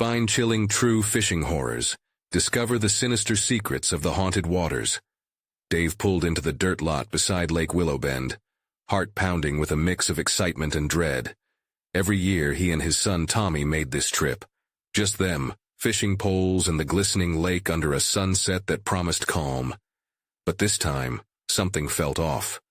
Spine-chilling true fishing horrors. Discover the sinister secrets of the haunted waters. Dave pulled into the dirt lot beside Lake Willowbend, heart pounding with a mix of excitement and dread. Every year he and his son Tommy made this trip. Just them, fishing poles and the glistening lake under a sunset that promised calm. But this time, something felt off.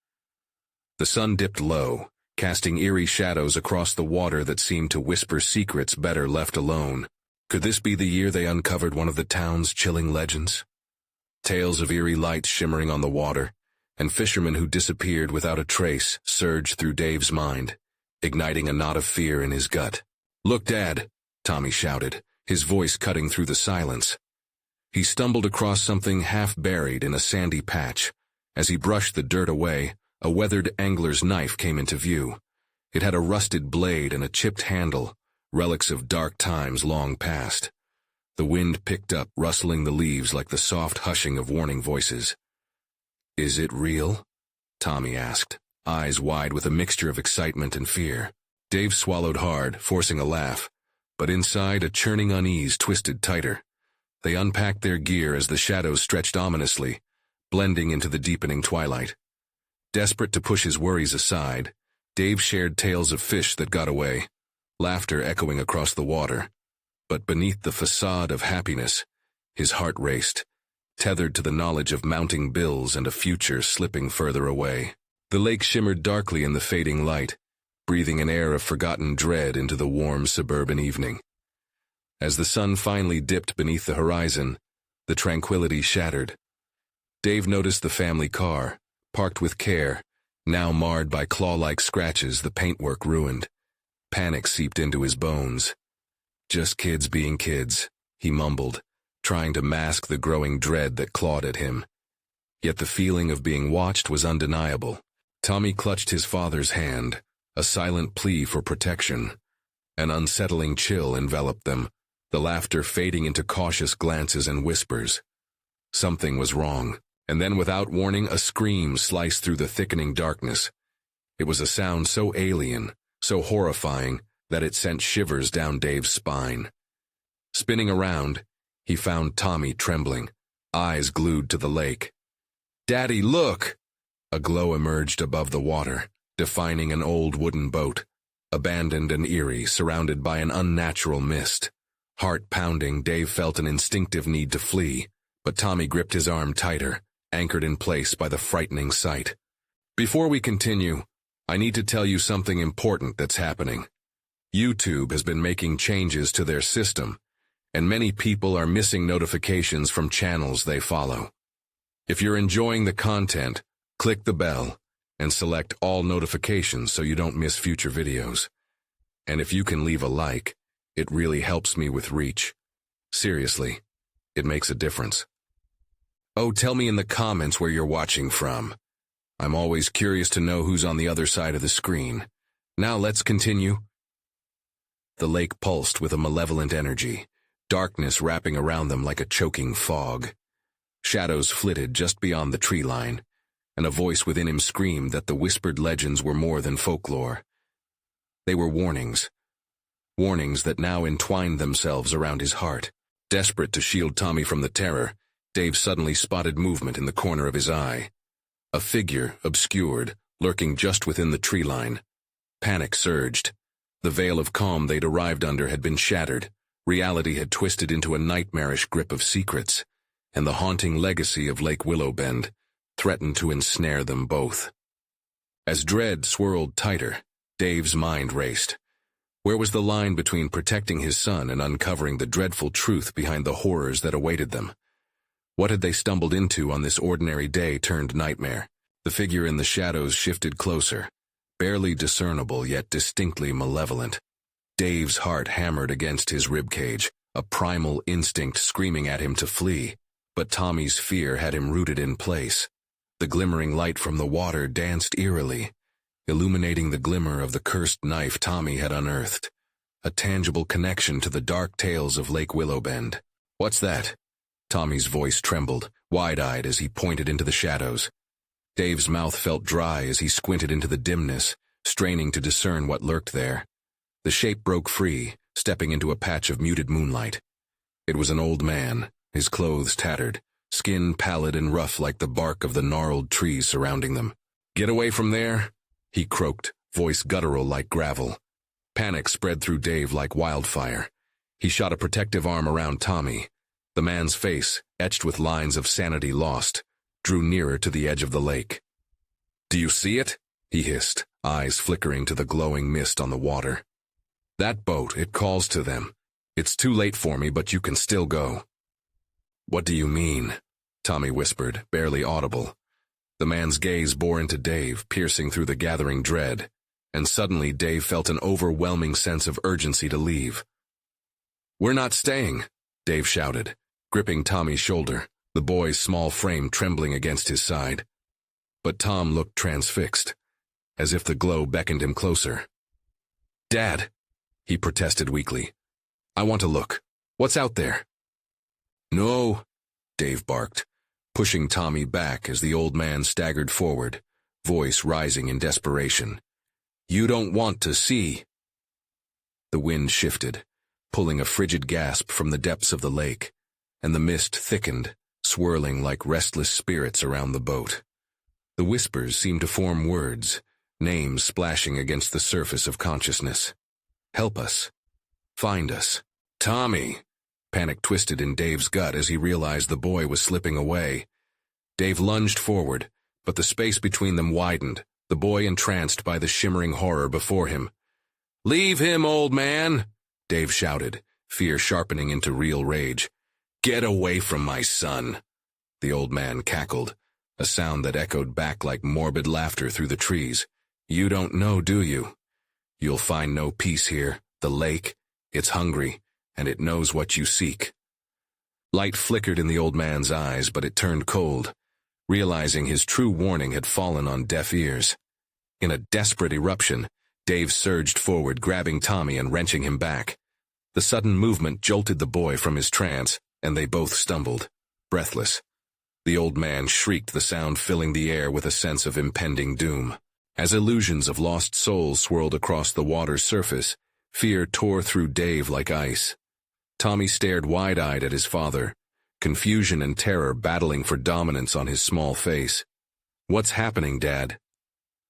The sun dipped low, casting eerie shadows across the water that seemed to whisper secrets better left alone. Could this be the year they uncovered one of the town's chilling legends? Tales of eerie lights shimmering on the water, and fishermen who disappeared without a trace surged through Dave's mind, igniting a knot of fear in his gut. "Look, Dad," Tommy shouted, his voice cutting through the silence. He stumbled across something half-buried in a sandy patch. As he brushed the dirt away, a weathered angler's knife came into view. It had a rusted blade and a chipped handle, relics of dark times long past. The wind picked up, rustling the leaves like the soft hushing of warning voices. "Is it real?" Tommy asked, eyes wide with a mixture of excitement and fear. Dave swallowed hard, forcing a laugh, but inside a churning unease twisted tighter. They unpacked their gear as the shadows stretched ominously, blending into the deepening twilight. Desperate to push his worries aside, Dave shared tales of fish that got away, laughter echoing across the water. But beneath the facade of happiness, his heart raced, tethered to the knowledge of mounting bills and a future slipping further away. The lake shimmered darkly in the fading light, breathing an air of forgotten dread into the warm suburban evening. As the sun finally dipped beneath the horizon, the tranquility shattered. Dave noticed the family car, parked with care, now marred by claw-like scratches, the paintwork ruined. Panic seeped into his bones. "Just kids being kids," he mumbled, trying to mask the growing dread that clawed at him. Yet the feeling of being watched was undeniable. Tommy clutched his father's hand, a silent plea for protection. An unsettling chill enveloped them, the laughter fading into cautious glances and whispers. Something was wrong, and then without warning a scream sliced through the thickening darkness. It was a sound so alien, so horrifying, that it sent shivers down Dave's spine. Spinning around, he found Tommy trembling, eyes glued to the lake. "Daddy, look!" A glow emerged above the water, defining an old wooden boat, abandoned and eerie, surrounded by an unnatural mist. Heart pounding, Dave felt an instinctive need to flee, but Tommy gripped his arm tighter, anchored in place by the frightening sight. "Before we continue, I need to tell you something important that's happening. YouTube has been making changes to their system, and many people are missing notifications from channels they follow. If you're enjoying the content, click the bell and select all notifications so you don't miss future videos. And if you can leave a like, it really helps me with reach. Seriously, it makes a difference. Oh, tell me in the comments where you're watching from. I'm always curious to know who's on the other side of the screen. Now let's continue." The lake pulsed with a malevolent energy, darkness wrapping around them like a choking fog. Shadows flitted just beyond the tree line, and a voice within him screamed that the whispered legends were more than folklore. They were warnings. Warnings that now entwined themselves around his heart. Desperate to shield Tommy from the terror, Dave suddenly spotted movement in the corner of his eye. A figure, obscured, lurking just within the tree line. Panic surged. The veil of calm they'd arrived under had been shattered. Reality had twisted into a nightmarish grip of secrets, and the haunting legacy of Lake Willowbend threatened to ensnare them both. As dread swirled tighter, Dave's mind raced. Where was the line between protecting his son and uncovering the dreadful truth behind the horrors that awaited them? What had they stumbled into on this ordinary day turned nightmare? The figure in the shadows shifted closer, barely discernible yet distinctly malevolent. Dave's heart hammered against his ribcage, a primal instinct screaming at him to flee, but Tommy's fear had him rooted in place. The glimmering light from the water danced eerily, illuminating the glimmer of the cursed knife Tommy had unearthed, a tangible connection to the dark tales of Lake Willowbend. "What's that?" Tommy's voice trembled, wide-eyed as he pointed into the shadows. Dave's mouth felt dry as he squinted into the dimness, straining to discern what lurked there. The shape broke free, stepping into a patch of muted moonlight. It was an old man, his clothes tattered, skin pallid and rough like the bark of the gnarled trees surrounding them. "Get away from there," he croaked, voice guttural like gravel. Panic spread through Dave like wildfire. He shot a protective arm around Tommy. The man's face, etched with lines of sanity lost, drew nearer to the edge of the lake. "Do you see it?" he hissed, eyes flickering to the glowing mist on the water. "That boat, it calls to them. It's too late for me, but you can still go." "What do you mean?" Tommy whispered, barely audible. The man's gaze bore into Dave, piercing through the gathering dread, and suddenly Dave felt an overwhelming sense of urgency to leave. "We're not staying," Dave shouted, gripping Tommy's shoulder, the boy's small frame trembling against his side. But Tom looked transfixed, as if the glow beckoned him closer. "Dad," he protested weakly. "I want to look. What's out there?" "No," Dave barked, pushing Tommy back as the old man staggered forward, voice rising in desperation. "You don't want to see." The wind shifted, pulling a frigid gasp from the depths of the lake, and the mist thickened, swirling like restless spirits around the boat. The whispers seemed to form words, names splashing against the surface of consciousness. "Help us. Find us. Tommy!" Panic twisted in Dave's gut as he realized the boy was slipping away. Dave lunged forward, but the space between them widened, the boy entranced by the shimmering horror before him. "Leave him, old man!" Dave shouted, fear sharpening into real rage. "Get away from my son!" The old man cackled, a sound that echoed back like morbid laughter through the trees. "You don't know, do you? You'll find no peace here. The lake, it's hungry, and it knows what you seek." Light flickered in the old man's eyes, but it turned cold, realizing his true warning had fallen on deaf ears. In a desperate eruption, Dave surged forward, grabbing Tommy and wrenching him back. The sudden movement jolted the boy from his trance, and they both stumbled, breathless. The old man shrieked, the sound filling the air with a sense of impending doom. As illusions of lost souls swirled across the water's surface, fear tore through Dave like ice. Tommy stared wide-eyed at his father, confusion and terror battling for dominance on his small face. "What's happening, Dad?"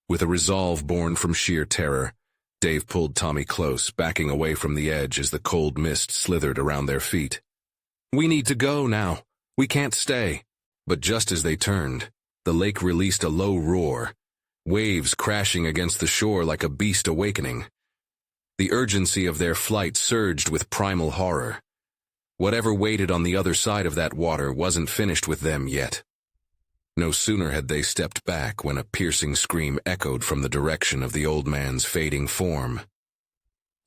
With a resolve born from sheer terror, Dave pulled Tommy close, backing away from the edge as the cold mist slithered around their feet. "We need to go now. We can't stay." But just as they turned, the lake released a low roar, waves crashing against the shore like a beast awakening. The urgency of their flight surged with primal horror. Whatever waited on the other side of that water wasn't finished with them yet. No sooner had they stepped back when a piercing scream echoed from the direction of the old man's fading form.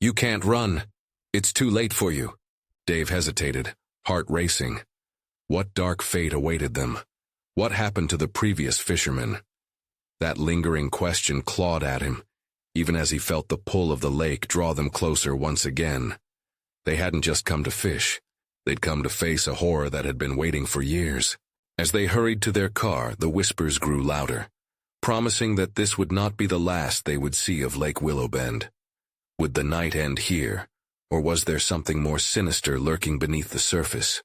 "You can't run. It's too late for you." Dave hesitated, heart racing. What dark fate awaited them? What happened to the previous fishermen? That lingering question clawed at him, even as he felt the pull of the lake draw them closer once again. They hadn't just come to fish. They'd come to face a horror that had been waiting for years. As they hurried to their car, the whispers grew louder, promising that this would not be the last they would see of Lake Willowbend. Would the night end here, or was there something more sinister lurking beneath the surface?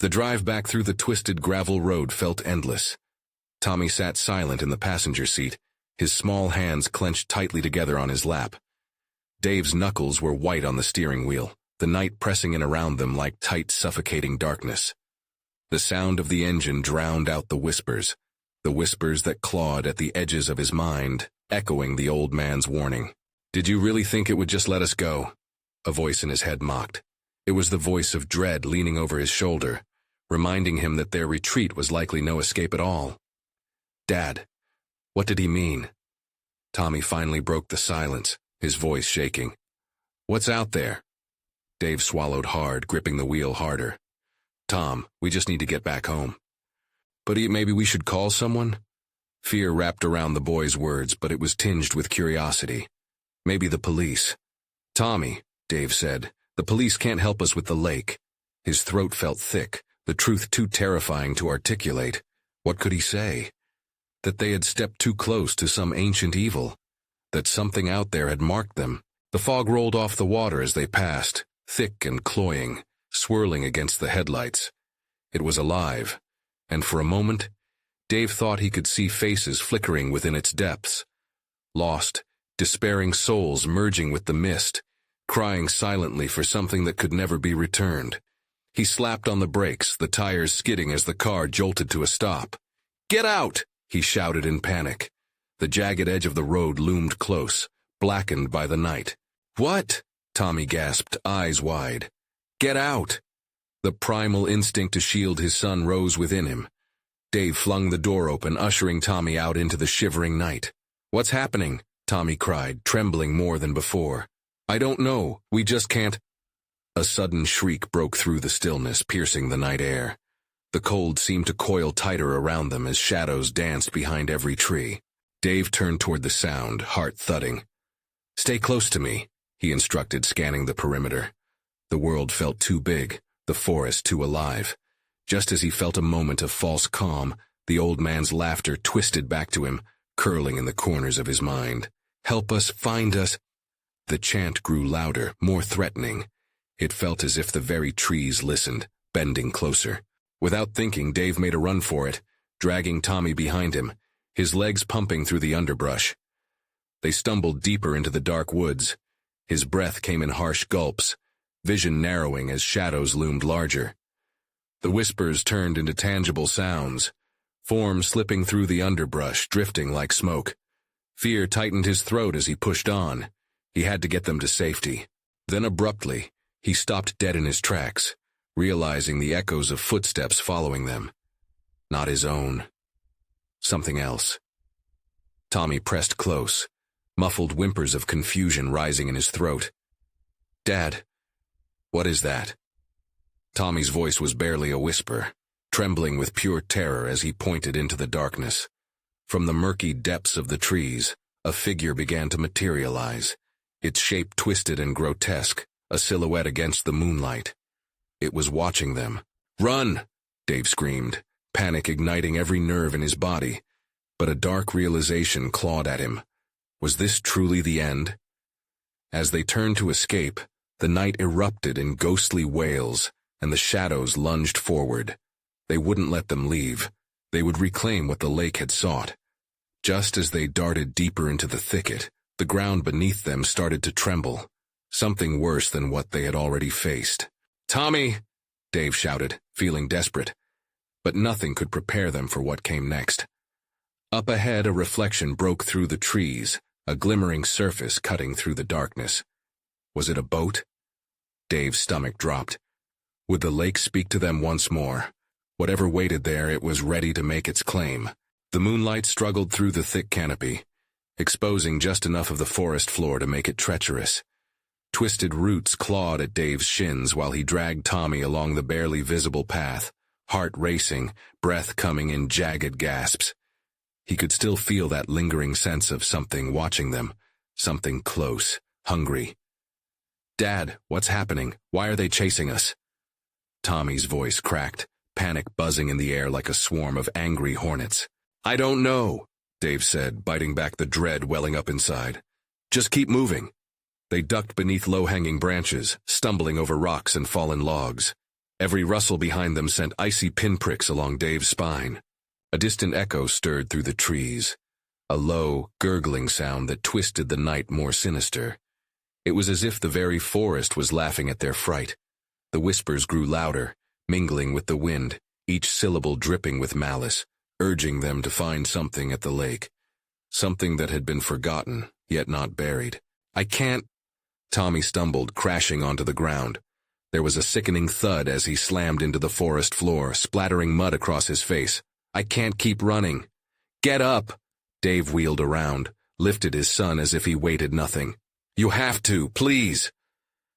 The drive back through the twisted gravel road felt endless. Tommy sat silent in the passenger seat, his small hands clenched tightly together on his lap. Dave's knuckles were white on the steering wheel, the night pressing in around them like tight, suffocating darkness. The sound of the engine drowned out the whispers that clawed at the edges of his mind, echoing the old man's warning. "Did you really think it would just let us go?" A voice in his head mocked. It was the voice of dread leaning over his shoulder, reminding him that their retreat was likely no escape at all. "Dad, what did he mean?" Tommy finally broke the silence, his voice shaking. "What's out there?" Dave swallowed hard, gripping the wheel harder. "Tom, we just need to get back home." "But maybe we should call someone?" Fear wrapped around the boy's words, but it was tinged with curiosity. "Maybe the police." "Tommy," Dave said, "the police can't help us with the lake." His throat felt thick, the truth too terrifying to articulate. What could he say? That they had stepped too close to some ancient evil. That something out there had marked them. The fog rolled off the water as they passed, thick and cloying, swirling against the headlights. It was alive, and for a moment, Dave thought he could see faces flickering within its depths. Lost, despairing souls merging with the mist, crying silently for something that could never be returned. He slapped on the brakes, the tires skidding as the car jolted to a stop. "Get out!" he shouted in panic. The jagged edge of the road loomed close, blackened by the night. "What?" Tommy gasped, eyes wide. "Get out!" The primal instinct to shield his son rose within him. Dave flung the door open, ushering Tommy out into the shivering night. "What's happening?" Tommy cried, trembling more than before. "I don't know, we just can't—" A sudden shriek broke through the stillness, piercing the night air. The cold seemed to coil tighter around them as shadows danced behind every tree. Dave turned toward the sound, heart thudding. "Stay close to me," he instructed, scanning the perimeter. The world felt too big, the forest too alive. Just as he felt a moment of false calm, the old man's laughter twisted back to him, curling in the corners of his mind. "Help us, find us." The chant grew louder, more threatening. It felt as if the very trees listened, bending closer. Without thinking, Dave made a run for it, dragging Tommy behind him, his legs pumping through the underbrush. They stumbled deeper into the dark woods. His breath came in harsh gulps, vision narrowing as shadows loomed larger. The whispers turned into tangible sounds, forms slipping through the underbrush, drifting like smoke. Fear tightened his throat as he pushed on. He had to get them to safety. Then abruptly, he stopped dead in his tracks, realizing the echoes of footsteps following them. Not his own. Something else. Tommy pressed close, muffled whimpers of confusion rising in his throat. "Dad, what is that?" Tommy's voice was barely a whisper, trembling with pure terror as he pointed into the darkness. From the murky depths of the trees, a figure began to materialize, its shape twisted and grotesque, a silhouette against the moonlight. It was watching them. "Run!" Dave screamed, panic igniting every nerve in his body. But a dark realization clawed at him. Was this truly the end? As they turned to escape, the night erupted in ghostly wails, and the shadows lunged forward. They wouldn't let them leave. They would reclaim what the lake had sought. Just as they darted deeper into the thicket, the ground beneath them started to tremble. Something worse than what they had already faced. "Tommy!" Dave shouted, feeling desperate. But nothing could prepare them for what came next. Up ahead, a reflection broke through the trees, a glimmering surface cutting through the darkness. Was it a boat? Dave's stomach dropped. Would the lake speak to them once more? Whatever waited there, it was ready to make its claim. The moonlight struggled through the thick canopy, exposing just enough of the forest floor to make it treacherous. Twisted roots clawed at Dave's shins while he dragged Tommy along the barely visible path, heart racing, breath coming in jagged gasps. He could still feel that lingering sense of something watching them, something close, hungry. "Dad, what's happening? Why are they chasing us?" Tommy's voice cracked, panic buzzing in the air like a swarm of angry hornets. "I don't know," Dave said, biting back the dread welling up inside. "Just keep moving." They ducked beneath low-hanging branches, stumbling over rocks and fallen logs. Every rustle behind them sent icy pinpricks along Dave's spine. A distant echo stirred through the trees, a low, gurgling sound that twisted the night more sinister. It was as if the very forest was laughing at their fright. The whispers grew louder, mingling with the wind, each syllable dripping with malice, urging them to find something at the lake. Something that had been forgotten, yet not buried. "I can't—" Tommy stumbled, crashing onto the ground. There was a sickening thud as he slammed into the forest floor, splattering mud across his face. "I can't keep running." "Get up!" Dave wheeled around, lifted his son as if he weighted nothing. "You have to, please!"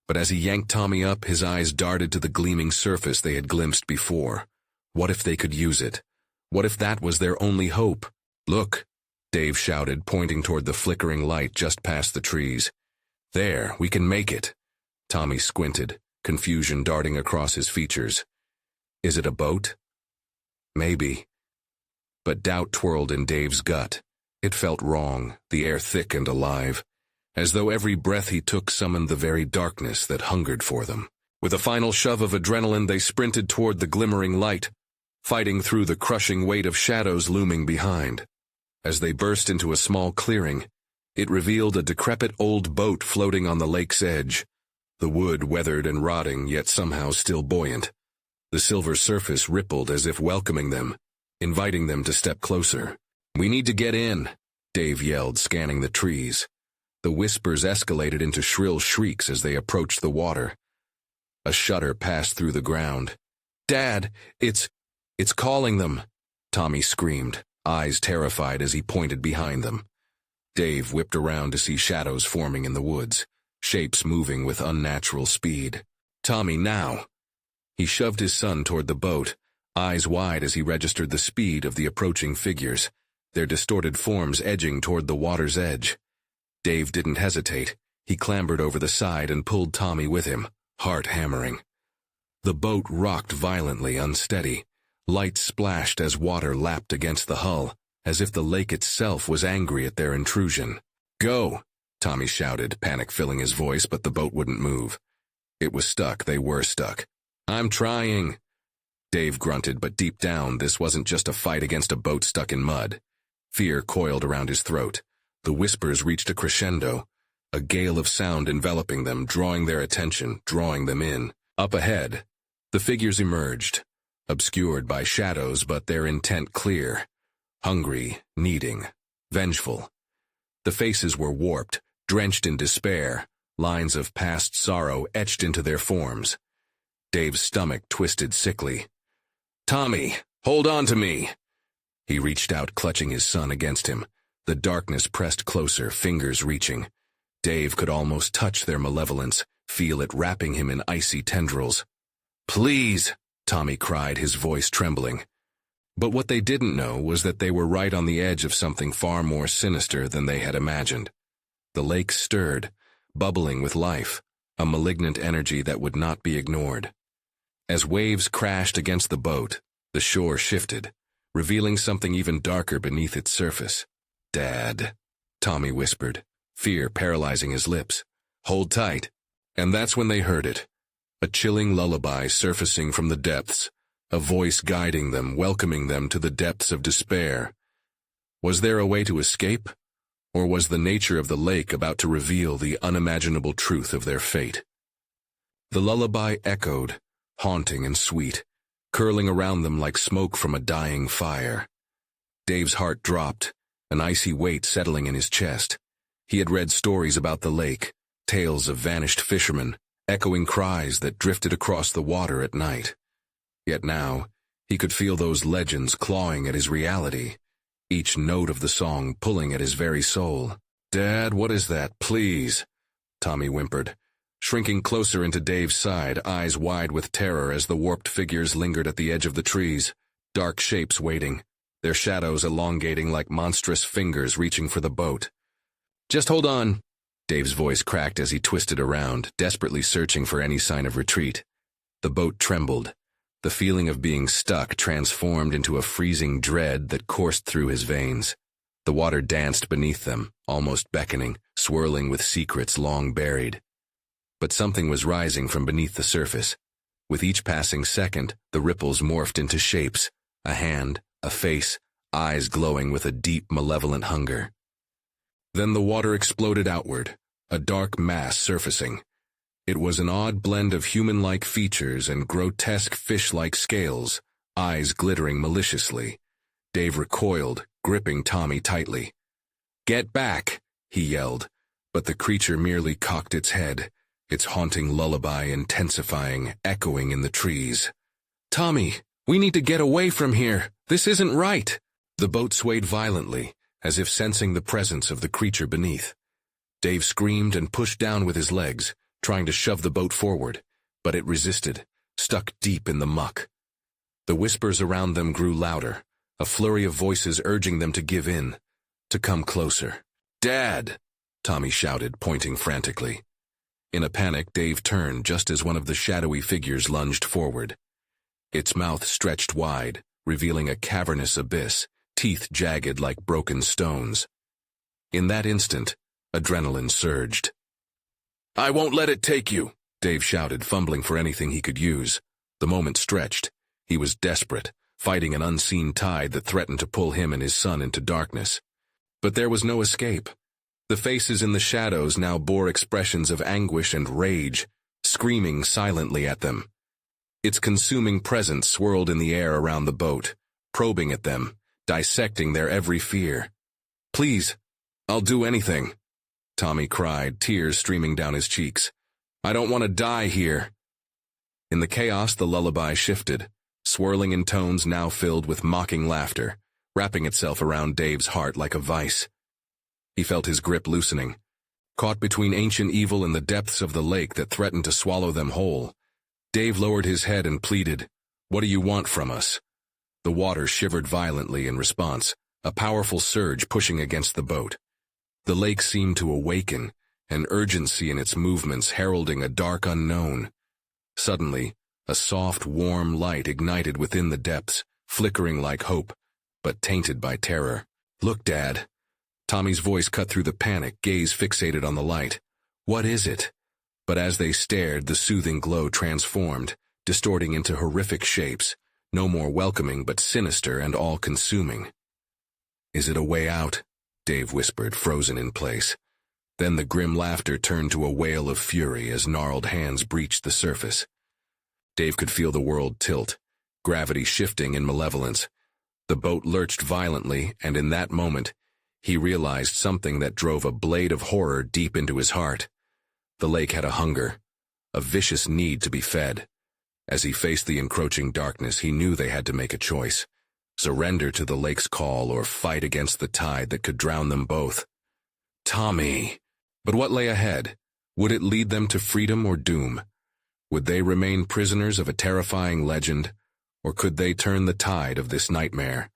But as he yanked Tommy up, his eyes darted to the gleaming surface they had glimpsed before. What if they could use it? What if that was their only hope? "Look!" Dave shouted, pointing toward the flickering light just past the trees. "There, we can make it." Tommy squinted, confusion darting across his features. Is it a boat? Maybe. But doubt twirled in Dave's gut. It felt wrong, the air thick and alive. as though every breath he took summoned the very darkness that hungered for them. With a final shove of adrenaline, they sprinted toward the glimmering light, fighting through the crushing weight of shadows looming behind. As they burst into a small clearing, it revealed a decrepit old boat floating on the lake's edge, the wood weathered and rotting, yet somehow still buoyant. The silver surface rippled as if welcoming them, inviting them to step closer. "We need to get in," Dave yelled, scanning the trees. The whispers escalated into shrill shrieks as they approached the water. A shudder passed through the ground. "Dad, it's calling them," Tommy screamed, eyes terrified as he pointed behind them. Dave whipped around to see shadows forming in the woods, shapes moving with unnatural speed. "Tommy, now!" He shoved his son toward the boat, eyes wide as he registered the speed of the approaching figures, their distorted forms edging toward the water's edge. Dave didn't hesitate. He clambered over the side and pulled Tommy with him, heart hammering. The boat rocked violently, unsteady. Light splashed as water lapped against the hull, as if the lake itself was angry at their intrusion. "Go!" Tommy shouted, panic filling his voice, but the boat wouldn't move. It was stuck. They were stuck. "I'm trying," Dave grunted, but deep down, this wasn't just a fight against a boat stuck in mud. Fear coiled around his throat. The whispers reached a crescendo, a gale of sound enveloping them, drawing their attention, drawing them in. Up ahead, the figures emerged, obscured by shadows, but their intent clear. Hungry, needing, vengeful. The faces were warped, drenched in despair, lines of past sorrow etched into their forms. Dave's stomach twisted sickly. "Tommy, hold on to me!" He reached out, clutching his son against him. The darkness pressed closer, fingers reaching. Dave could almost touch their malevolence, feel it wrapping him in icy tendrils. "Please!" Tommy cried, his voice trembling. But what they didn't know was that they were right on the edge of something far more sinister than they had imagined. The lake stirred, bubbling with life, a malignant energy that would not be ignored. As waves crashed against the boat, the shore shifted, revealing something even darker beneath its surface. "Dad," Tommy whispered, fear paralyzing his lips. "Hold tight." And that's when they heard it, a chilling lullaby surfacing from the depths, a voice guiding them, welcoming them to the depths of despair. Was there a way to escape? Or was the nature of the lake about to reveal the unimaginable truth of their fate? The lullaby echoed, haunting and sweet, curling around them like smoke from a dying fire. Dave's heart dropped, an icy weight settling in his chest. He had read stories about the lake, tales of vanished fishermen, echoing cries that drifted across the water at night. Yet now, he could feel those legends clawing at his reality, each note of the song pulling at his very soul. "Dad, what is that? Please," Tommy whimpered, shrinking closer into Dave's side, eyes wide with terror as the warped figures lingered at the edge of the trees, dark shapes waiting, their shadows elongating like monstrous fingers reaching for the boat. "Just hold on," Dave's voice cracked as he twisted around, desperately searching for any sign of retreat. The boat trembled. The feeling of being stuck transformed into a freezing dread that coursed through his veins. The water danced beneath them, almost beckoning, swirling with secrets long buried. But something was rising from beneath the surface. With each passing second, the ripples morphed into shapes, a hand, a face, eyes glowing with a deep, malevolent hunger. Then the water exploded outward, a dark mass surfacing. It was an odd blend of human-like features and grotesque fish-like scales, eyes glittering maliciously. Dave recoiled, gripping Tommy tightly. "Get back!" he yelled, but the creature merely cocked its head, its haunting lullaby intensifying, echoing in the trees. "Tommy, we need to get away from here. This isn't right." The boat swayed violently, as if sensing the presence of the creature beneath. Dave screamed and pushed down with his legs, trying to shove the boat forward, but it resisted, stuck deep in the muck. The whispers around them grew louder, a flurry of voices urging them to give in, to come closer. "Dad!" Tommy shouted, pointing frantically. In a panic, Dave turned just as one of the shadowy figures lunged forward. Its mouth stretched wide, revealing a cavernous abyss, teeth jagged like broken stones. In that instant, Adrenaline surged. "I won't let it take you," Dave shouted, fumbling for anything he could use. The moment stretched. He was desperate, fighting an unseen tide that threatened to pull him and his son into darkness. But there was no escape. The faces in the shadows now bore expressions of anguish and rage, screaming silently at them. Its consuming presence swirled in the air around the boat, probing at them, dissecting their every fear. "Please, I'll do anything," Tommy cried, tears streaming down his cheeks. "I don't want to die here." In the chaos, the lullaby shifted, swirling in tones now filled with mocking laughter, wrapping itself around Dave's heart like a vice. He felt his grip loosening. Caught between ancient evil and the depths of the lake that threatened to swallow them whole, Dave lowered his head and pleaded, "What do you want from us?" The water shivered violently in response, a powerful surge pushing against the boat. The lake seemed to awaken, an urgency in its movements heralding a dark unknown. Suddenly, a soft, warm light ignited within the depths, flickering like hope, but tainted by terror. "Look, Dad." Tommy's voice cut through the panic, gaze fixated on the light. "What is it?" But as they stared, the soothing glow transformed, distorting into horrific shapes, no more welcoming but sinister and all-consuming. "Is it a way out?" Dave whispered, frozen in place. Then the grim laughter turned to a wail of fury as gnarled hands breached the surface. Dave could feel the world tilt, gravity shifting in malevolence. The boat lurched violently, and in that moment, he realized something that drove a blade of horror deep into his heart. The lake had a hunger, a vicious need to be fed. As he faced the encroaching darkness, he knew they had to make a choice. Surrender to the lake's call or fight against the tide that could drown them both. Tommy! But what lay ahead? Would it lead them to freedom or doom? Would they remain prisoners of a terrifying legend, or could they turn the tide of this nightmare?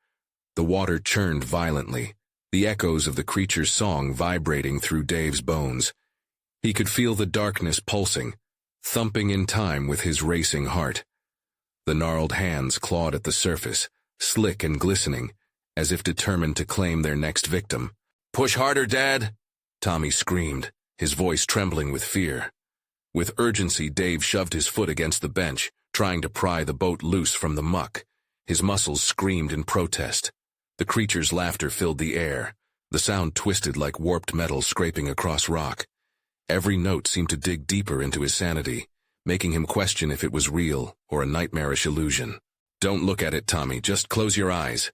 The water churned violently, the echoes of the creature's song vibrating through Dave's bones. He could feel the darkness pulsing, thumping in time with his racing heart. The gnarled hands clawed at the surface, slick and glistening, as if determined to claim their next victim. "Push harder, Dad!" Tommy screamed, his voice trembling with fear. With urgency, Dave shoved his foot against the bench, trying to pry the boat loose from the muck. His muscles screamed in protest. The creature's laughter filled the air, the sound twisted like warped metal scraping across rock. Every note seemed to dig deeper into his sanity, making him question if it was real or a nightmarish illusion. "Don't look at it, Tommy, just close your eyes,"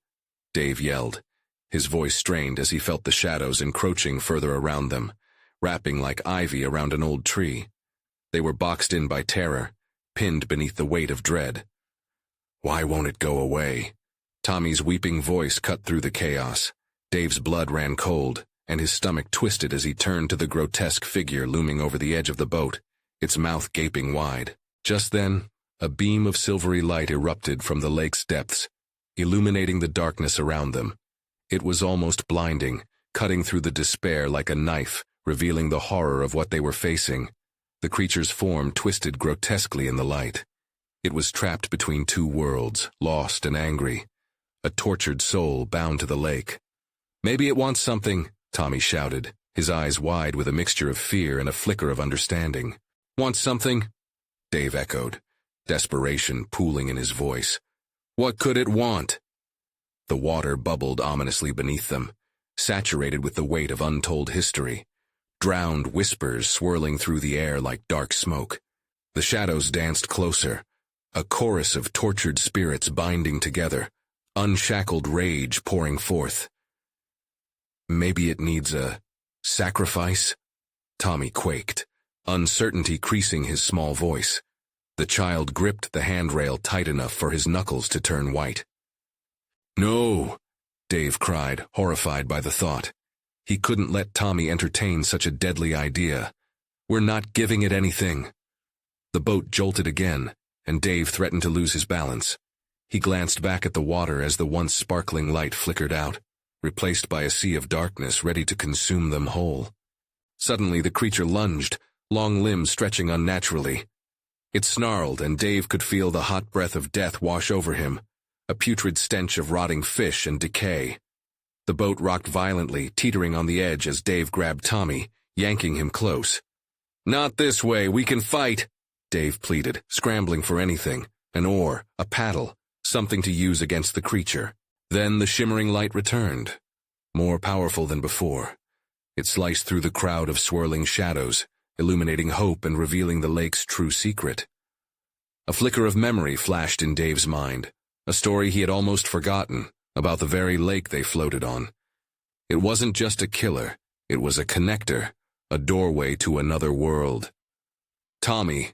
Dave yelled, his voice strained as he felt the shadows encroaching further around them, wrapping like ivy around an old tree. They were boxed in by terror, pinned beneath the weight of dread. "Why won't it go away?" Tommy's weeping voice cut through the chaos. Dave's blood ran cold, and his stomach twisted as he turned to the grotesque figure looming over the edge of the boat, its mouth gaping wide. Just then, a beam of silvery light erupted from the lake's depths, illuminating the darkness around them. It was almost blinding, cutting through the despair like a knife, revealing the horror of what they were facing. The creature's form twisted grotesquely in the light. It was trapped between two worlds, lost and angry. A tortured soul bound to the lake. "Maybe it wants something," Tommy shouted, his eyes wide with a mixture of fear and a flicker of understanding. "Wants something?" Dave echoed, desperation pooling in his voice. "What could it want?" The water bubbled ominously beneath them, saturated with the weight of untold history. Drowned whispers swirling through the air like dark smoke. The shadows danced closer, a chorus of tortured spirits binding together, unshackled rage pouring forth. "Maybe it needs a sacrifice?" Tommy quaked, uncertainty creasing his small voice. The child gripped the handrail tight enough for his knuckles to turn white. "No!" Dave cried, horrified by the thought. He couldn't let Tommy entertain such a deadly idea. "We're not giving it anything." The boat jolted again, and Dave threatened to lose his balance. He glanced back at the water as the once sparkling light flickered out, replaced by a sea of darkness ready to consume them whole. Suddenly the creature lunged, long limbs stretching unnaturally. It snarled, and Dave could feel the hot breath of death wash over him, a putrid stench of rotting fish and decay. The boat rocked violently, teetering on the edge as Dave grabbed Tommy, yanking him close. "Not this way, we can fight," Dave pleaded, scrambling for anything, an oar, a paddle, something to use against the creature. Then the shimmering light returned, more powerful than before. It sliced through the crowd of swirling shadows, illuminating hope and revealing the lake's true secret. A flicker of memory flashed in Dave's mind, a story he had almost forgotten, about the very lake they floated on. It wasn't just a killer, it was a connector, a doorway to another world. "Tommy,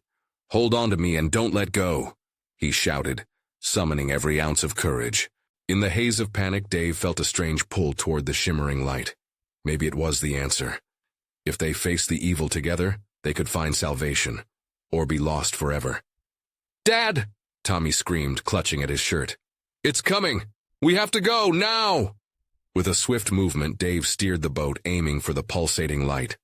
hold on to me and don't let go," he shouted, summoning every ounce of courage. In the haze of panic, Dave felt a strange pull toward the shimmering light. Maybe it was the answer. If they faced the evil together, they could find salvation, or be lost forever. "Dad!" Tommy screamed, clutching at his shirt. "It's coming! We have to go, now!" With a swift movement, Dave steered the boat, aiming for the pulsating light.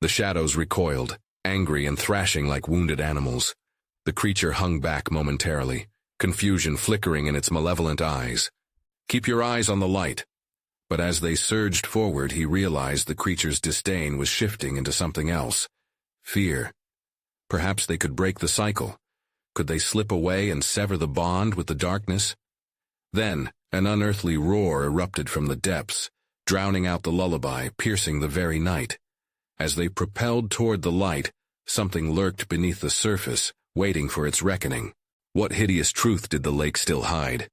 The shadows recoiled, angry and thrashing like wounded animals. The creature hung back momentarily, confusion flickering in its malevolent eyes. "Keep your eyes on the light." But as they surged forward, he realized the creature's disdain was shifting into something else. Fear. Perhaps they could break the cycle. Could they slip away and sever the bond with the darkness? Then, an unearthly roar erupted from the depths, drowning out the lullaby, piercing the very night. As they propelled toward the light, something lurked beneath the surface, waiting for its reckoning. What hideous truth did the lake still hide?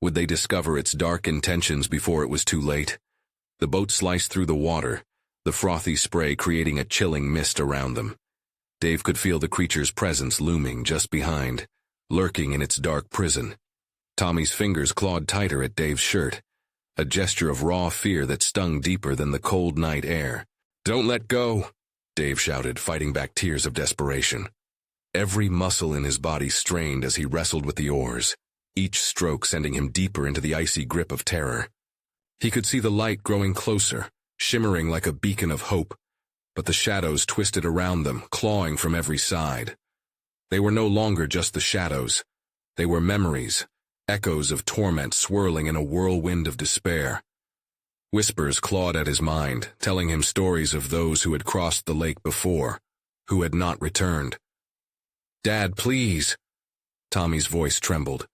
Would they discover its dark intentions before it was too late? The boat sliced through the water, the frothy spray creating a chilling mist around them. Dave could feel the creature's presence looming just behind, lurking in its dark prison. Tommy's fingers clawed tighter at Dave's shirt, a gesture of raw fear that stung deeper than the cold night air. "Don't let go," Dave shouted, fighting back tears of desperation. Every muscle in his body strained as he wrestled with the oars, each stroke sending him deeper into the icy grip of terror. He could see the light growing closer, shimmering like a beacon of hope, but the shadows twisted around them, clawing from every side. They were no longer just the shadows. They were memories, echoes of torment swirling in a whirlwind of despair. Whispers clawed at his mind, telling him stories of those who had crossed the lake before, who had not returned. "Dad, please." Tommy's voice trembled.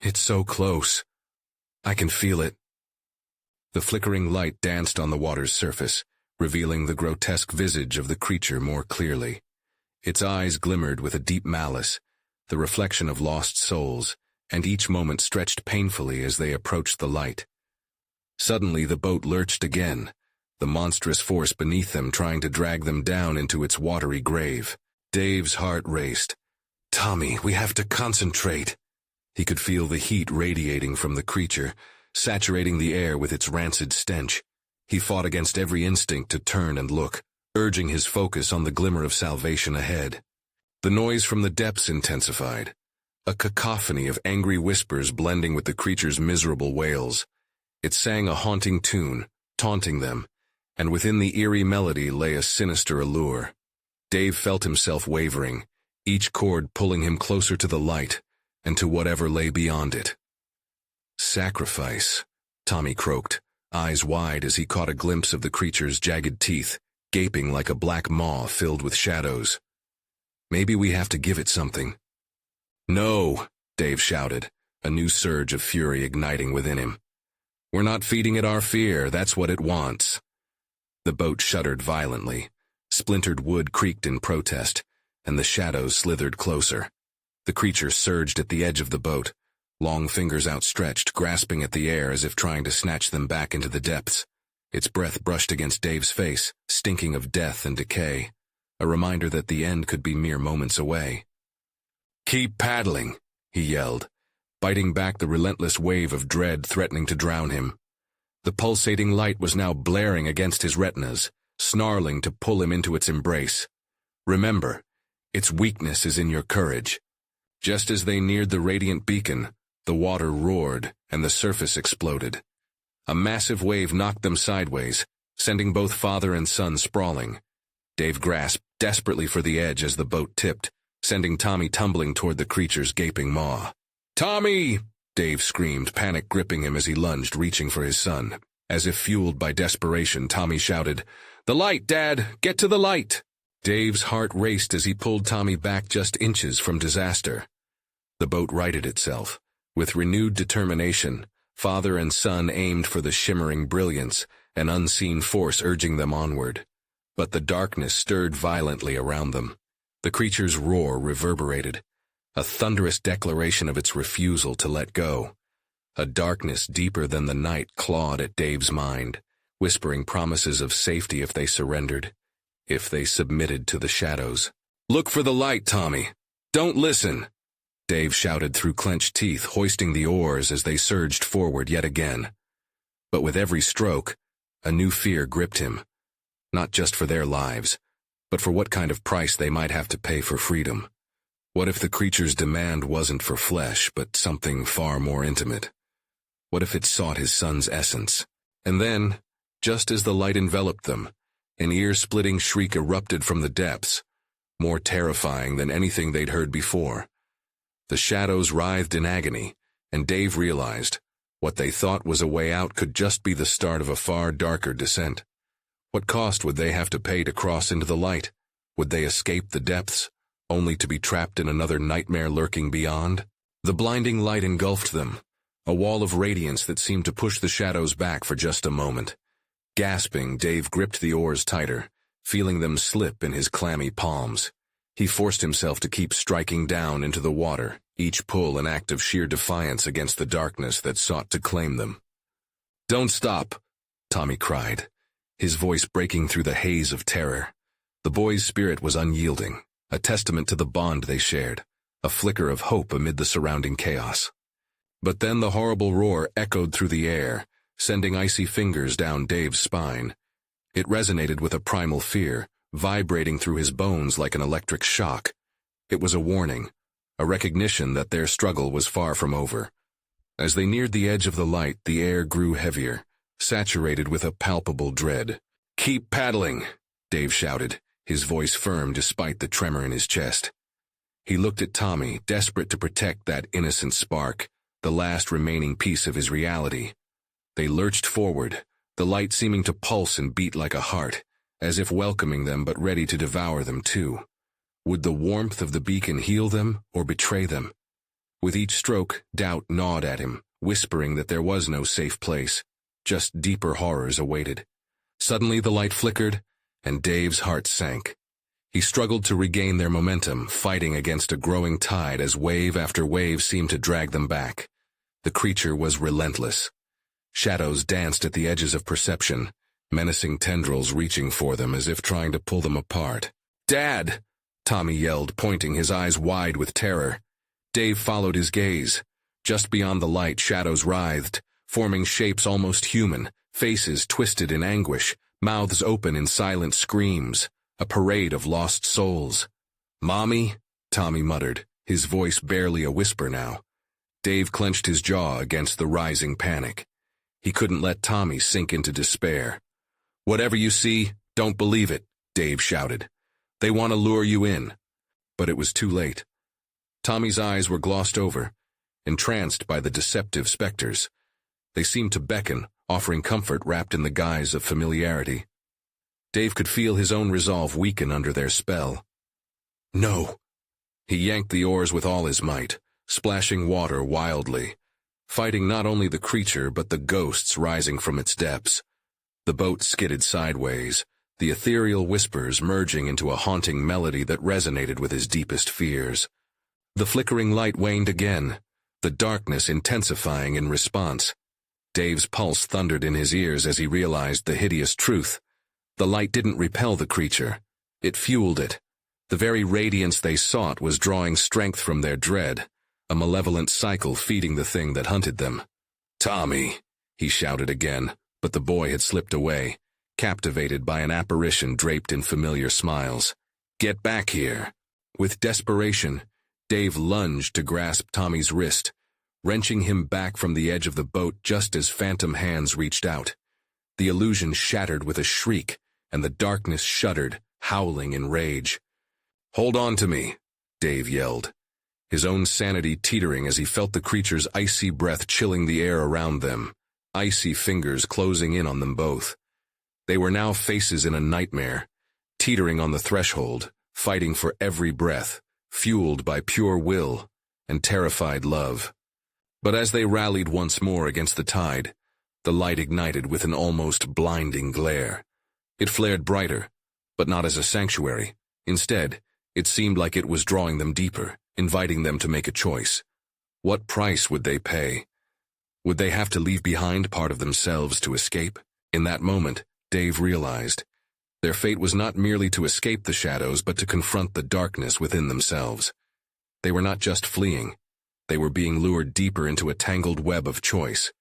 "It's so close. I can feel it." The flickering light danced on the water's surface, revealing the grotesque visage of the creature more clearly. Its eyes glimmered with a deep malice, the reflection of lost souls, and each moment stretched painfully as they approached the light. Suddenly the boat lurched again, the monstrous force beneath them trying to drag them down into its watery grave. Dave's heart raced. "Tommy, we have to concentrate." He could feel the heat radiating from the creature, saturating the air with its rancid stench. He fought against every instinct to turn and look, urging his focus on the glimmer of salvation ahead. The noise from the depths intensified, a cacophony of angry whispers blending with the creature's miserable wails. It sang a haunting tune, taunting them, and within the eerie melody lay a sinister allure. Dave felt himself wavering, each chord pulling him closer to the light, and to whatever lay beyond it. "Sacrifice," Tommy croaked, eyes wide as he caught a glimpse of the creature's jagged teeth, gaping like a black maw filled with shadows. "Maybe we have to give it something." "No," Dave shouted, a new surge of fury igniting within him. "We're not feeding it our fear, that's what it wants." The boat shuddered violently. Splintered wood creaked in protest, and the shadows slithered closer. The creature surged at the edge of the boat, long fingers outstretched, grasping at the air as if trying to snatch them back into the depths. Its breath brushed against Dave's face, stinking of death and decay, a reminder that the end could be mere moments away. "Keep paddling," he yelled, biting back the relentless wave of dread threatening to drown him. The pulsating light was now blaring against his retinas, snarling to pull him into its embrace. "Remember, its weakness is in your courage." Just as they neared the radiant beacon, the water roared and the surface exploded. A massive wave knocked them sideways, sending both father and son sprawling. Dave grasped desperately for the edge as the boat tipped, sending Tommy tumbling toward the creature's gaping maw. "Tommy!" Dave screamed, panic gripping him as he lunged, reaching for his son. As if fueled by desperation, Tommy shouted, "The light, Dad! Get to the light!" Dave's heart raced as he pulled Tommy back just inches from disaster. The boat righted itself. With renewed determination, father and son aimed for the shimmering brilliance, an unseen force urging them onward. But the darkness stirred violently around them. The creature's roar reverberated, a thunderous declaration of its refusal to let go. A darkness deeper than the night clawed at Dave's mind, whispering promises of safety if they surrendered, if they submitted to the shadows. "Look for the light, Tommy! Don't listen!" Dave shouted through clenched teeth, hoisting the oars as they surged forward yet again. But with every stroke, a new fear gripped him, not just for their lives, but for what kind of price they might have to pay for freedom. What if the creature's demand wasn't for flesh, but something far more intimate? What if it sought his son's essence? And then, just as the light enveloped them, an ear-splitting shriek erupted from the depths, more terrifying than anything they'd heard before. The shadows writhed in agony, and Dave realized what they thought was a way out could just be the start of a far darker descent. What cost would they have to pay to cross into the light? Would they escape the depths, only to be trapped in another nightmare lurking beyond? The blinding light engulfed them, a wall of radiance that seemed to push the shadows back for just a moment. Gasping, Dave gripped the oars tighter, feeling them slip in his clammy palms. He forced himself to keep striking down into the water, each pull an act of sheer defiance against the darkness that sought to claim them. "Don't stop," Tommy cried, his voice breaking through the haze of terror. The boy's spirit was unyielding, a testament to the bond they shared, a flicker of hope amid the surrounding chaos. But then the horrible roar echoed through the air, sending icy fingers down Dave's spine. It resonated with a primal fear, vibrating through his bones like an electric shock. It was a warning, a recognition that their struggle was far from over. As they neared the edge of the light, the air grew heavier, saturated with a palpable dread. "Keep paddling," Dave shouted, his voice firm despite the tremor in his chest. He looked at Tommy, desperate to protect that innocent spark, the last remaining piece of his reality. They lurched forward, the light seeming to pulse and beat like a heart, as if welcoming them but ready to devour them too. Would the warmth of the beacon heal them or betray them? With each stroke, doubt gnawed at him, whispering that there was no safe place, just deeper horrors awaited. Suddenly the light flickered, and Dave's heart sank. He struggled to regain their momentum, fighting against a growing tide as wave after wave seemed to drag them back. The creature was relentless. Shadows danced at the edges of perception, menacing tendrils reaching for them as if trying to pull them apart. "Dad!" Tommy yelled, pointing, his eyes wide with terror. Dave followed his gaze. Just beyond the light, shadows writhed, forming shapes almost human, faces twisted in anguish, mouths open in silent screams, a parade of lost souls. "Mommy?" Tommy muttered, his voice barely a whisper now. Dave clenched his jaw against the rising panic. He couldn't let Tommy sink into despair. "Whatever you see, don't believe it," Dave shouted. "They want to lure you in." But it was too late. Tommy's eyes were glossed over, entranced by the deceptive specters. They seemed to beckon, offering comfort wrapped in the guise of familiarity. Dave could feel his own resolve weaken under their spell. "No!" He yanked the oars with all his might, splashing water wildly, fighting not only the creature but the ghosts rising from its depths. The boat skidded sideways, the ethereal whispers merging into a haunting melody that resonated with his deepest fears. The flickering light waned again, the darkness intensifying in response. Dave's pulse thundered in his ears as he realized the hideous truth. The light didn't repel the creature. It fueled it. The very radiance they sought was drawing strength from their dread, a malevolent cycle feeding the thing that hunted them. "Tommy!" he shouted again, but the boy had slipped away, captivated by an apparition draped in familiar smiles. "Get back here!" With desperation, Dave lunged to grasp Tommy's wrist, wrenching him back from the edge of the boat just as phantom hands reached out. The illusion shattered with a shriek, and the darkness shuddered, howling in rage. "Hold on to me," Dave yelled, his own sanity teetering as he felt the creature's icy breath chilling the air around them. icy fingers closing in on them both. They were now faces in a nightmare, teetering on the threshold, fighting for every breath, fueled by pure will and terrified love. But as they rallied once more against the tide, the light ignited with an almost blinding glare. It flared brighter, but not as a sanctuary. Instead, it seemed like it was drawing them deeper, inviting them to make a choice. What price would they pay? Would they have to leave behind part of themselves to escape? In that moment, Dave realized their fate was not merely to escape the shadows, but to confront the darkness within themselves. They were not just fleeing. They were being lured deeper into a tangled web of choice.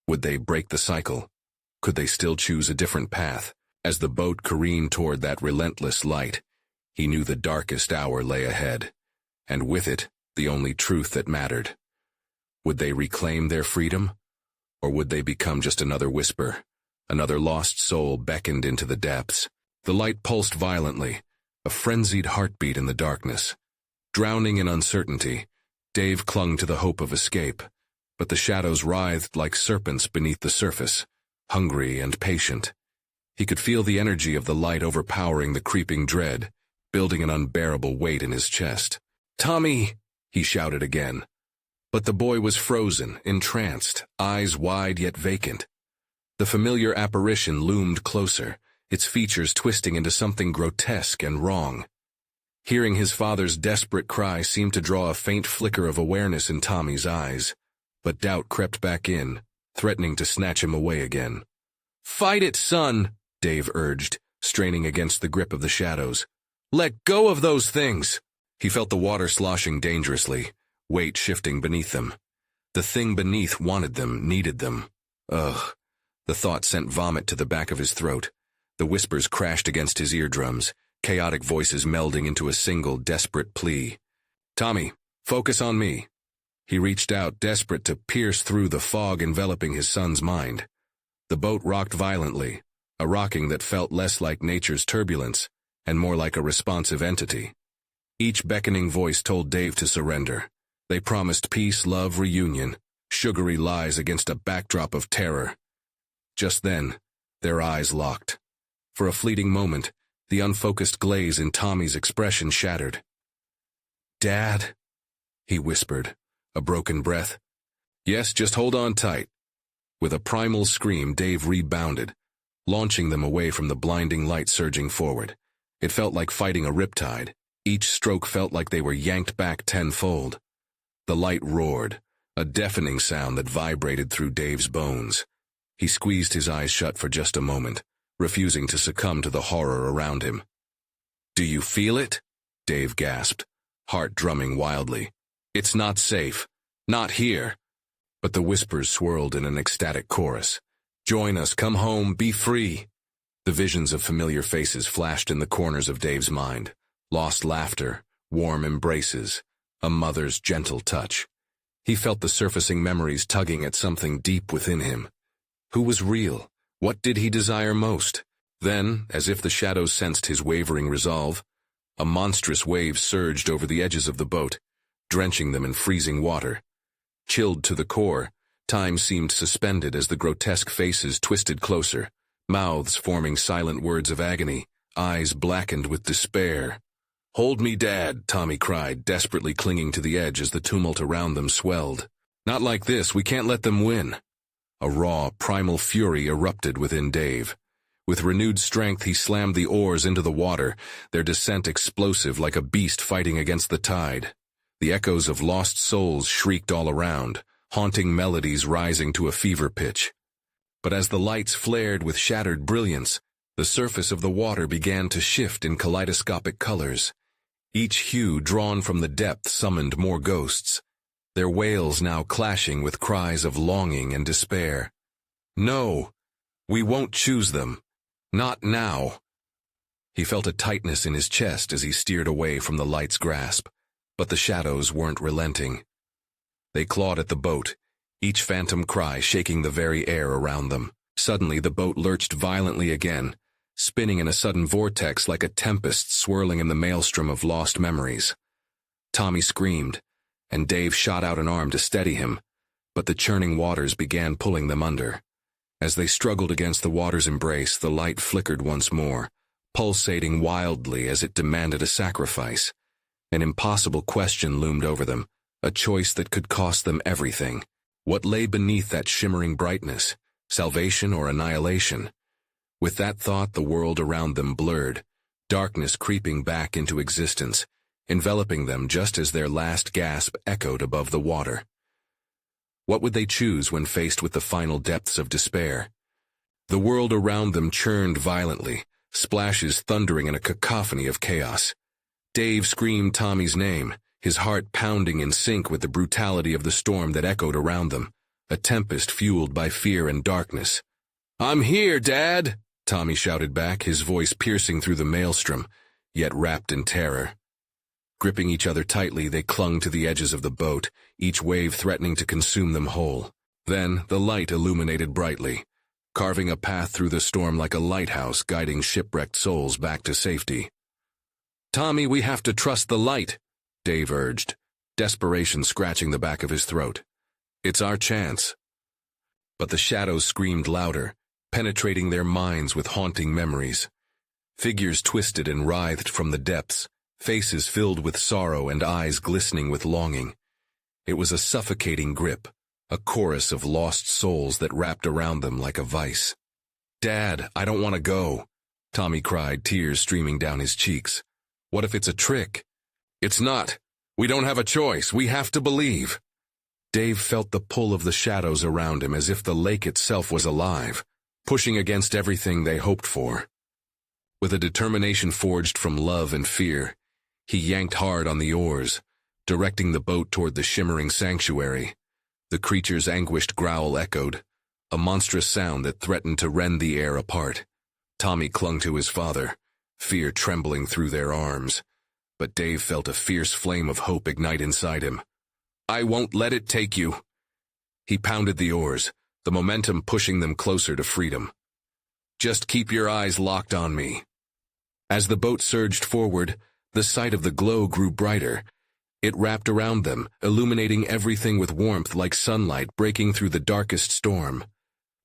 Would they break the cycle? Could they still choose a different path? As the boat careened toward that relentless light, he knew the darkest hour lay ahead, and with it, the only truth that mattered. Would they reclaim their freedom? Or would they become just another whisper? Another lost soul beckoned into the depths. The light pulsed violently, a frenzied heartbeat in the darkness. Drowning in uncertainty, Dave clung to the hope of escape, but the shadows writhed like serpents beneath the surface, hungry and patient. He could feel the energy of the light overpowering the creeping dread, building an unbearable weight in his chest. "Tommy!" he shouted again. But the boy was frozen, entranced, eyes wide yet vacant. The familiar apparition loomed closer, its features twisting into something grotesque and wrong. Hearing his father's desperate cry seemed to draw a faint flicker of awareness in Tommy's eyes, but doubt crept back in, threatening to snatch him away again. "Fight it, son!" Dave urged, straining against the grip of the shadows. "Let go of those things!" He felt the water sloshing dangerously, weight shifting beneath them. The thing beneath wanted them, needed them. Ugh. The thought sent vomit to the back of his throat. The whispers crashed against his eardrums, chaotic voices melding into a single desperate plea. "Tommy, focus on me." He reached out, desperate to pierce through the fog enveloping his son's mind. The boat rocked violently, a rocking that felt less like nature's turbulence and more like a responsive entity. Each beckoning voice told Dave to surrender. They promised peace, love, reunion, sugary lies against a backdrop of terror. Just then, their eyes locked. For a fleeting moment, the unfocused glaze in Tommy's expression shattered. "Dad?" he whispered, a broken breath. "Yes, just hold on tight." With a primal scream, Dave rebounded, launching them away from the blinding light surging forward. It felt like fighting a riptide. Each stroke felt like they were yanked back tenfold. The light roared, a deafening sound that vibrated through Dave's bones. He squeezed his eyes shut for just a moment, refusing to succumb to the horror around him. "Do you feel it?" Dave gasped, heart drumming wildly. "It's not safe. Not here." But the whispers swirled in an ecstatic chorus. "Join us, come home, be free." The visions of familiar faces flashed in the corners of Dave's mind. Lost laughter, warm embraces, a mother's gentle touch. He felt the surfacing memories tugging at something deep within him. Who was real? What did he desire most? Then, as if the shadows sensed his wavering resolve, a monstrous wave surged over the edges of the boat, drenching them in freezing water. Chilled to the core, time seemed suspended as the grotesque faces twisted closer, mouths forming silent words of agony, eyes blackened with despair. "Hold me, Dad," Tommy cried, desperately clinging to the edge as the tumult around them swelled. "Not like this, we can't let them win." A raw, primal fury erupted within Dave. With renewed strength, he slammed the oars into the water, their descent explosive like a beast fighting against the tide. The echoes of lost souls shrieked all around, haunting melodies rising to a fever pitch. But as the lights flared with shattered brilliance, the surface of the water began to shift in kaleidoscopic colors. Each hue drawn from the depth summoned more ghosts, their wails now clashing with cries of longing and despair. "No, we won't choose them. Not now." He felt a tightness in his chest as he steered away from the light's grasp, but the shadows weren't relenting. They clawed at the boat, each phantom cry shaking the very air around them. Suddenly the boat lurched violently again, spinning in a sudden vortex like a tempest swirling in the maelstrom of lost memories. Tommy screamed, and Dave shot out an arm to steady him, but the churning waters began pulling them under. As they struggled against the water's embrace, the light flickered once more, pulsating wildly as it demanded a sacrifice. An impossible question loomed over them, a choice that could cost them everything. What lay beneath that shimmering brightness? Salvation or annihilation? With that thought, the world around them blurred, darkness creeping back into existence, enveloping them just as their last gasp echoed above the water. What would they choose when faced with the final depths of despair? The world around them churned violently, splashes thundering in a cacophony of chaos. Dave screamed Tommy's name, his heart pounding in sync with the brutality of the storm that echoed around them, a tempest fueled by fear and darkness. "I'm here, Dad!" Tommy shouted back, his voice piercing through the maelstrom, yet wrapped in terror. Gripping each other tightly, they clung to the edges of the boat, each wave threatening to consume them whole. Then the light illuminated brightly, carving a path through the storm like a lighthouse guiding shipwrecked souls back to safety. "Tommy, we have to trust the light," Dave urged, desperation scratching the back of his throat. "It's our chance." But the shadows screamed louder, penetrating their minds with haunting memories. Figures twisted and writhed from the depths, faces filled with sorrow and eyes glistening with longing. It was a suffocating grip, a chorus of lost souls that wrapped around them like a vice. "Dad, I don't want to go," Tommy cried, tears streaming down his cheeks. "What if it's a trick?" "It's not. We don't have a choice. We have to believe." Dave felt the pull of the shadows around him as if the lake itself was alive, pushing against everything they hoped for. With a determination forged from love and fear, he yanked hard on the oars, directing the boat toward the shimmering sanctuary. The creature's anguished growl echoed, a monstrous sound that threatened to rend the air apart. Tommy clung to his father, fear trembling through their arms, but Dave felt a fierce flame of hope ignite inside him. "I won't let it take you." He pounded the oars, the momentum pushing them closer to freedom. "Just keep your eyes locked on me." As the boat surged forward, the sight of the glow grew brighter. It wrapped around them, illuminating everything with warmth like sunlight breaking through the darkest storm.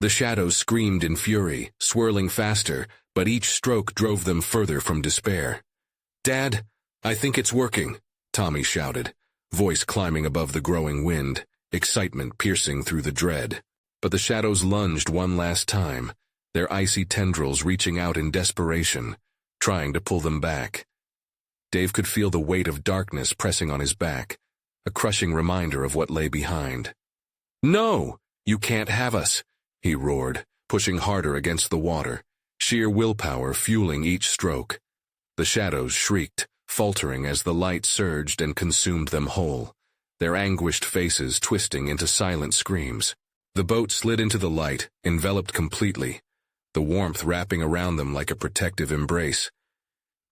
The shadows screamed in fury, swirling faster, but each stroke drove them further from despair. "Dad, I think it's working," Tommy shouted, voice climbing above the growing wind, excitement piercing through the dread. But the shadows lunged one last time, their icy tendrils reaching out in desperation, trying to pull them back. Dave could feel the weight of darkness pressing on his back, a crushing reminder of what lay behind. "No! You can't have us!" he roared, pushing harder against the water, sheer willpower fueling each stroke. The shadows shrieked, faltering as the light surged and consumed them whole, their anguished faces twisting into silent screams. The boat slid into the light, enveloped completely, the warmth wrapping around them like a protective embrace.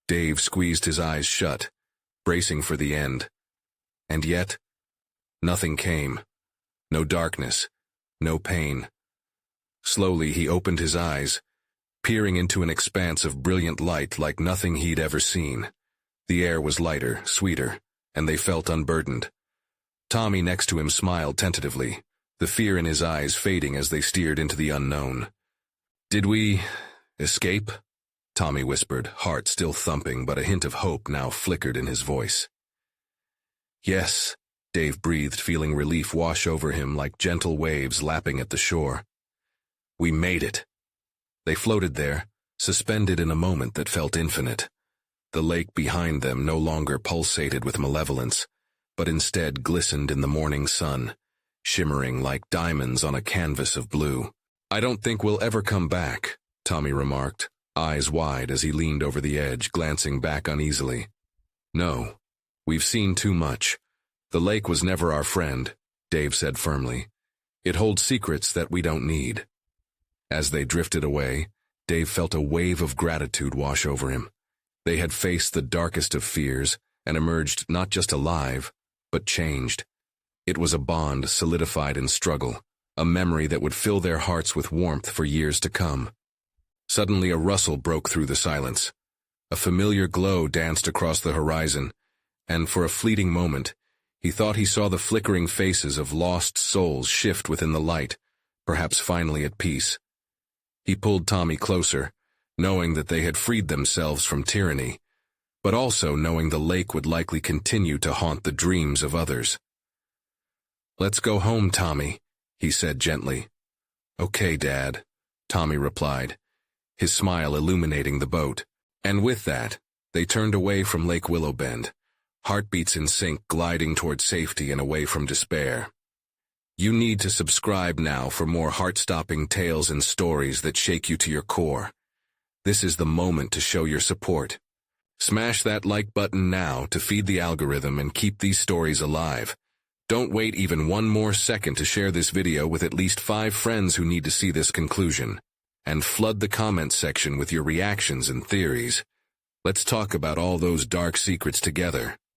Dave squeezed his eyes shut, bracing for the end. And yet, nothing came. No darkness, no pain. Slowly he opened his eyes, peering into an expanse of brilliant light like nothing he'd ever seen. The air was lighter, sweeter, and they felt unburdened. Tommy next to him smiled tentatively, the fear in his eyes fading as they steered into the unknown. "Did we escape?" Tommy whispered, heart still thumping, but a hint of hope now flickered in his voice. "Yes," Dave breathed, feeling relief wash over him like gentle waves lapping at the shore. "We made it." They floated there, suspended in a moment that felt infinite. The lake behind them no longer pulsated with malevolence, but instead glistened in the morning sun, shimmering like diamonds on a canvas of blue. "I don't think we'll ever come back," Tommy remarked, eyes wide as he leaned over the edge, glancing back uneasily. "No, we've seen too much. The lake was never our friend," Dave said firmly. "It holds secrets that we don't need." As they drifted away, Dave felt a wave of gratitude wash over him. They had faced the darkest of fears and emerged not just alive, but changed. It was a bond solidified in struggle, a memory that would fill their hearts with warmth for years to come. Suddenly a rustle broke through the silence. A familiar glow danced across the horizon, and for a fleeting moment, he thought he saw the flickering faces of lost souls shift within the light, perhaps finally at peace. He pulled Tommy closer, knowing that they had freed themselves from tyranny, but also knowing the lake would likely continue to haunt the dreams of others. "Let's go home, Tommy," he said gently. "Okay, Dad," Tommy replied, his smile illuminating the boat. And with that, they turned away from Lake Willowbend, heartbeats in sync, gliding toward safety and away from despair. You need to subscribe now for more heart-stopping tales and stories that shake you to your core. This is the moment to show your support. Smash that like button now to feed the algorithm and keep these stories alive. Don't wait even one more second to share this video with at least 5 friends who need to see this conclusion. And flood the comments section with your reactions and theories. Let's talk about all those dark secrets together.